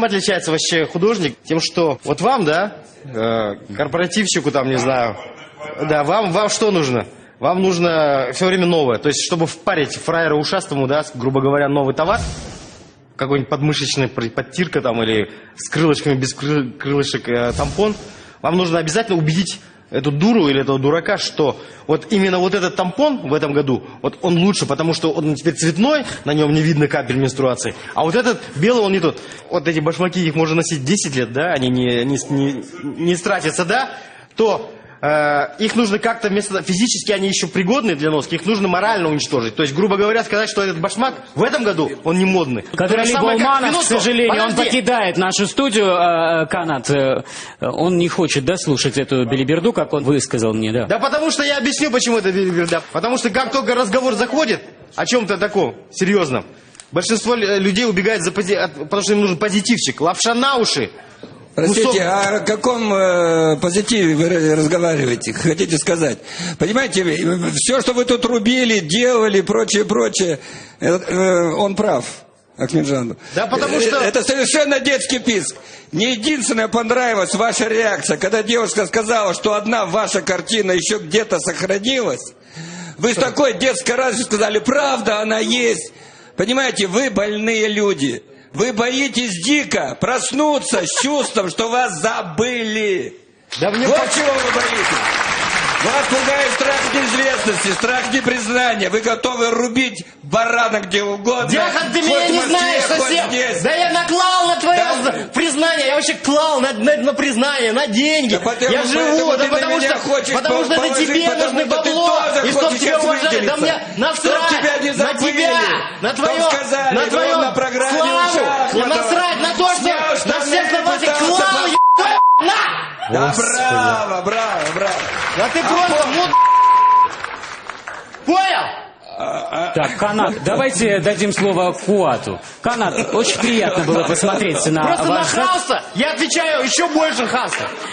Отличается вообще художник тем, что вот вам, да, корпоративщику там, не знаю, да, вам что нужно? Вам нужно все время новое. То есть, чтобы впарить фраера ушастому, да, грубо говоря, новый товар, какой-нибудь подмышечный подтирка там или с крылышками, без крылышек тампон, вам нужно обязательно убедить эту дуру или этого дурака, что вот именно вот этот тампон в этом году, вот он лучше, потому что он теперь цветной, на нем не видно капель менструации, а вот этот белый, он не тот. Вот эти башмаки, их можно носить 10 лет, да, они не стратятся, да, то их нужно как-то вместо... Физически они еще пригодны для носки, их нужно морально уничтожить. То есть, грубо говоря, сказать, что этот башмак в этом году, он не модный. Кадрали Болманов, к сожалению, он покидает нашу студию. Канат, он не хочет, да, слушать эту белиберду, как он высказал мне, да? Да потому что я объясню, почему это белиберда. Потому что как только разговор заходит о чем-то таком серьезном, большинство людей убегает потому что им нужен позитивчик, лапша на уши. Простите, о каком позитиве вы разговариваете, хотите сказать? Понимаете, все, что вы тут рубили, делали, прочее, он прав, Ахмеджан. Да, потому что... Это совершенно детский писк. Мне единственное понравилась ваша реакция, когда девушка сказала, что одна ваша картина еще где-то сохранилась. Вы с такой детской радостью сказали, правда, она есть. Понимаете, вы больные люди. Вы боитесь дико проснуться с чувством, что вас забыли. Да мне вот чего вы боитесь. Вас пугает страх неизвестности, страх непризнания. Вы готовы рубить барана где угодно. Дяхан, ты меня не знаешь совсем. Да я наклал на твое признание. Я вообще клал на признание, на деньги. Да я живу, да потому что это тебе нужны бабло. И чтоб тебя уважали. Да мне насрать на тебя, на твою славу. Насрать на то, что на всех на вас клал, на! Да, браво. Да ты просто понял? Так, Канат, давайте дадим слово Куату. Канат, очень приятно было посмотреть на Просто на ваш... Хауса я отвечаю еще больше Хауса.